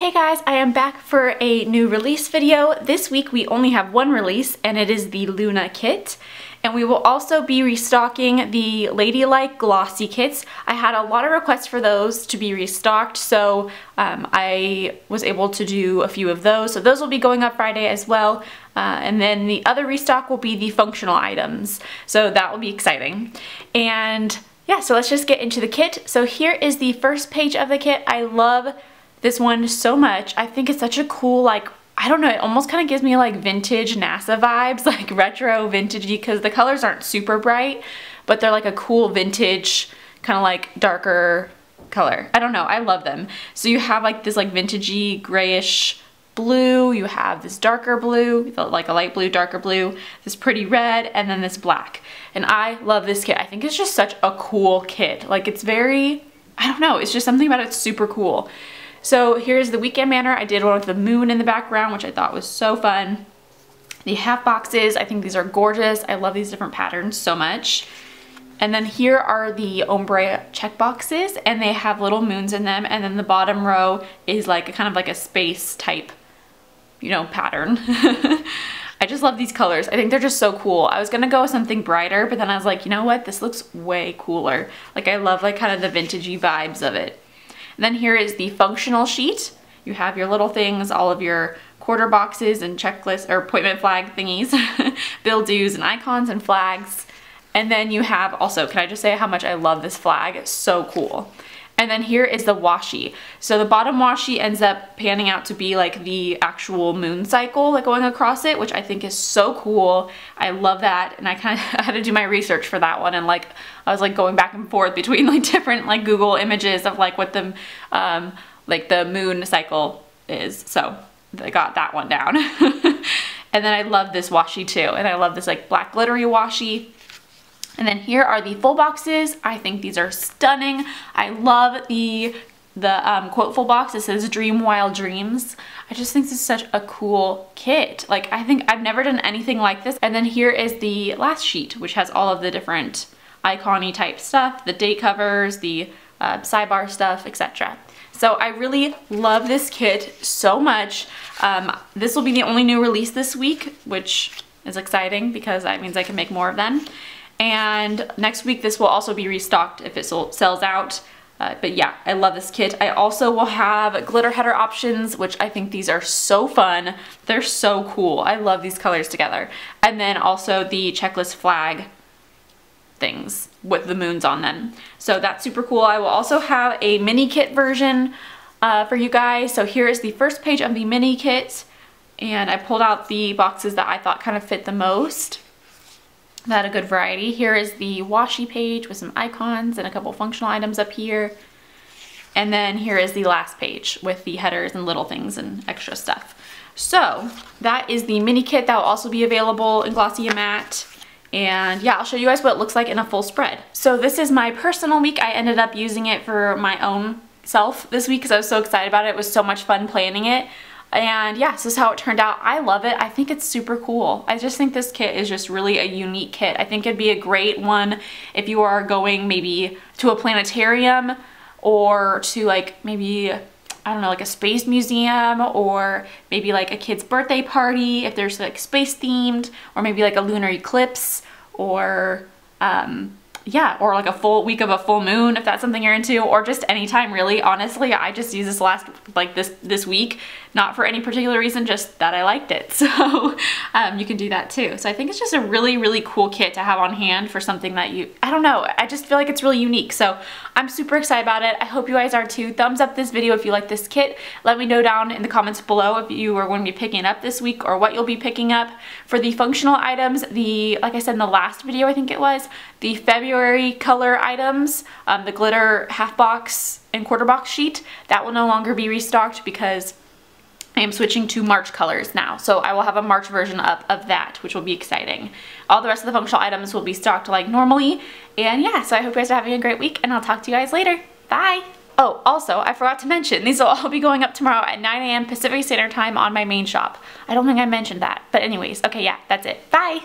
Hey guys, I am back for a new release video. This week we only have one release and it is the Luna kit. And we will also be restocking the Ladylike glossy kits. I had a lot of requests for those to be restocked, so I was able to do a few of those. So those will be going up Friday as well. And then the other restock will be the functional items. So that will be exciting. And yeah, so let's just get into the kit. So here is the first page of the kit. I love this one so much. I think it's such a cool, like, I don't know, it almost kind of gives me like vintage NASA vibes, like retro vintagey, because the colors aren't super bright, but they're like a cool vintage, kind of like darker color. I don't know, I love them. So you have like this like vintagey grayish blue, you have this darker blue, like a light blue, darker blue, this pretty red, and then this black. And I love this kit. I think it's just such a cool kit. Like it's very, I don't know, it's just something about it super cool. So here's the weekend banner. I did one with the moon in the background, which I thought was so fun. The half boxes, I think these are gorgeous. I love these different patterns so much. And then here are the ombre check boxes, and they have little moons in them. And then the bottom row is like a kind of like a space type, you know, pattern. I just love these colors. I think they're just so cool. I was gonna go with something brighter, but then I was like, you know what? This looks way cooler. Like I love like kind of the vintagey vibes of it. And then here is the functional sheet. You have your little things, all of your quarter boxes and checklists or appointment flag thingies, bill dues and icons and flags. And then you have also, can I just say how much I love this flag? It's so cool. And then here is the washi. So the bottom washi ends up panning out to be like the actual moon cycle like going across it, which I think is so cool. I love that. And I kind of had to do my research for that one, and like I was like going back and forth between like different like Google images of like what the like the moon cycle is. So I got that one down. And then I love this washi too. And I love this like black glittery washi. And then here are the full boxes. I think these are stunning. I love the quote full box. It says Dream Wild Dreams. I just think this is such a cool kit. Like I think I've never done anything like this. And then here is the last sheet, which has all of the different icon-y type stuff, the date covers, the sidebar stuff, etc. So I really love this kit so much. This will be the only new release this week, which is exciting because that means I can make more of them. And next week this will also be restocked if it sells out. But yeah, I love this kit. I also will have glitter header options, which I think these are so fun. They're so cool. I love these colors together. And then also the checklist flag things with the moons on them. So that's super cool. I will also have a mini kit version for you guys. So here is the first page of the mini kit. And I pulled out the boxes that I thought kind of fit the most. That a good variety. Here is the washi page with some icons and a couple functional items up here. And then here is the last page with the headers and little things and extra stuff. So that is the mini kit that will also be available in glossy and matte. And yeah, I'll show you guys what it looks like in a full spread. So this is my personal week. I ended up using it for my own self this week because I was so excited about it. It was so much fun planning it. And yeah, so this is how it turned out. I love it. I think it's super cool. I just think this kit is just really a unique kit. I think it'd be a great one if you are going maybe to a planetarium or to like maybe, I don't know, like a space museum, or maybe like a kid's birthday party if there's like space themed, or maybe like a lunar eclipse, or yeah, or like a full week of a full moon if that's something you're into, or just anytime really. Honestly, I just used this this week, not for any particular reason, just that I liked it. So you can do that too. So I think it's just a really, really cool kit to have on hand for something that you, I don't know, I just feel like it's really unique. So I'm super excited about it. I hope you guys are too. Thumbs up this video if you like this kit. Let me know down in the comments below if you are going to be picking it up this week or what you'll be picking up. For the functional items, like I said in the last video, I think it was, the February color items, the glitter half box and quarter box sheet, that will no longer be restocked because I am switching to March colors now. So I will have a March version up of that, which will be exciting. All the rest of the functional items will be stocked like normally. And yeah, so I hope you guys are having a great week, and I'll talk to you guys later. Bye! Oh, also, I forgot to mention, these will all be going up tomorrow at 9 AM Pacific Standard Time on my main shop. I don't think I mentioned that. But anyways, okay, yeah, that's it. Bye!